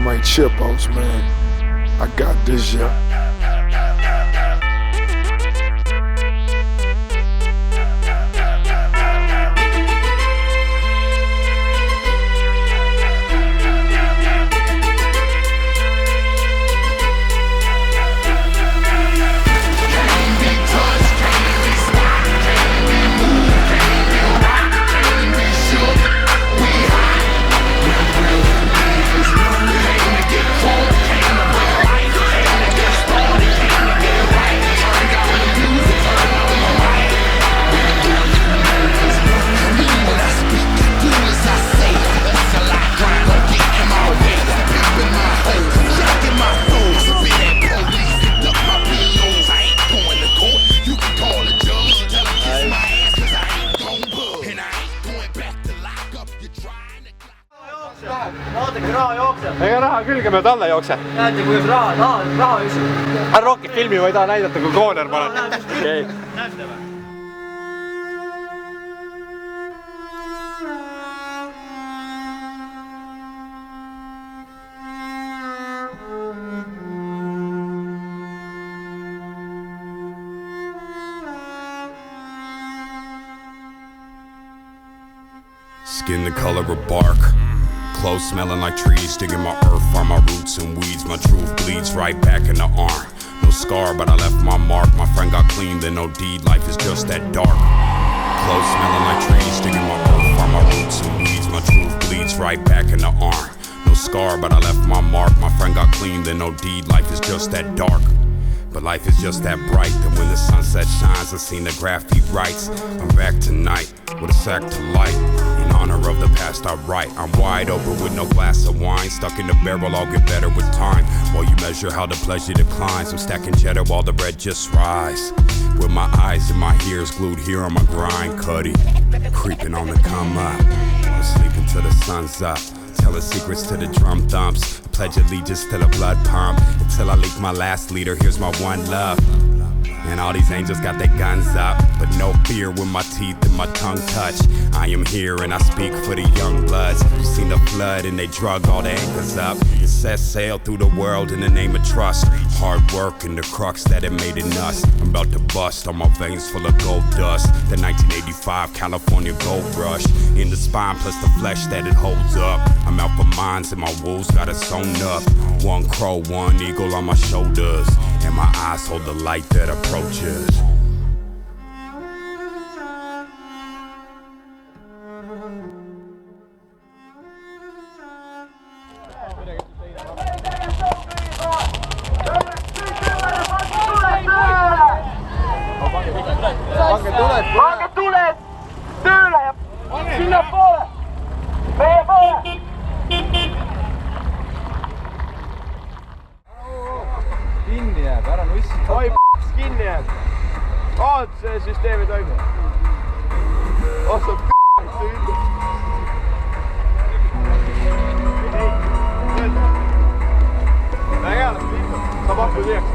Dynamite Chipos, man. I got this, yeah. Ega raha külgemööda alla jookse. Näete, kuidas raha üksin. Hän Rocki filmi ma ei taha näidata, kui kooner panen. Okay. Näete või? Skin the color of bark, clothes smelling like trees, digging my earth, find my roots and weeds. My truth bleeds right back in the arm. No scar, but I left my mark. My friend got clean, then no deed. Life is just that dark. Clothes smelling like trees, digging my earth, find my roots and weeds. My truth bleeds right back in the arm. No scar, but I left my mark. My friend got clean, then no deed. Life is just that dark. But life is just that bright, that when the sunset shines, I've seen the graffiti writes. I'm back tonight with a sack to light. In honor of the past I write. I'm wide open with no glass of wine. Stuck in the barrel, I'll get better with time. While you measure how the pleasure declines, I'm stacking cheddar while the bread just rise. With my eyes and my ears glued here on my grind, Cuddy. Creeping on the come up, I'm sleeping till the sun's up. Telling secrets to the drum thumps. Pledge allegiance to the blood pump. Until I leak my last leader, here's my one love. And all these angels got their guns up, but no fear when my teeth and my tongue touch. I am here and I speak for the young bloods who seen the flood and they drug all the anchors up and set sail through the world in the name of trust. Hard work and the crux that it made in us. I'm about to bust on my veins full of gold dust. The 1985 California gold rush in the spine plus the flesh that it holds up. I'm out for mines and my wolves got it sewn up. One crow, one eagle on my shoulders, and my eyes hold the light that approaches. Pange tuled tööle ja sinnapoole, meie poole. Kinni jääb, ära nussi. Oi kinni jääb. See süsteem ei toimu. Otsad väga saab ahku tiiaks.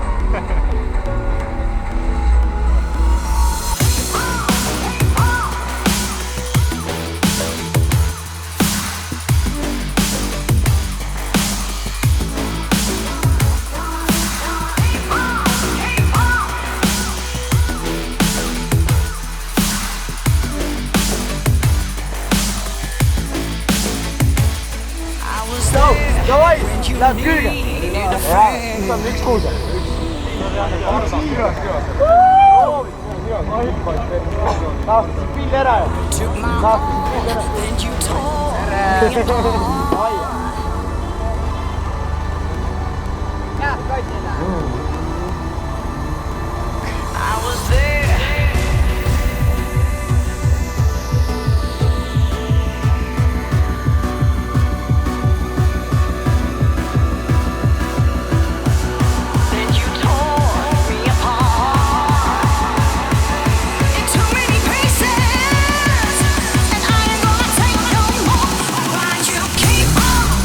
Davai, läheb külge. Mis on üks kuuse? Naastasid pilli ära ju. Naastasid pilli ära. Keep on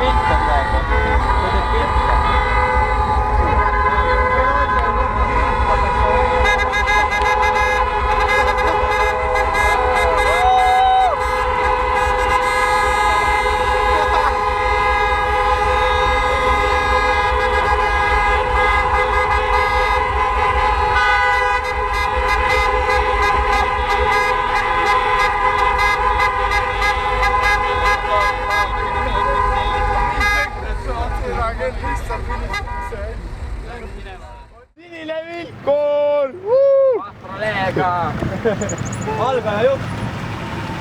pilte praegu. Ta teeb pilte. Sinine vilkur! Vahvralega. Valgaja jupp.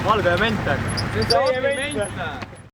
Valgaja mental. See on meie ment.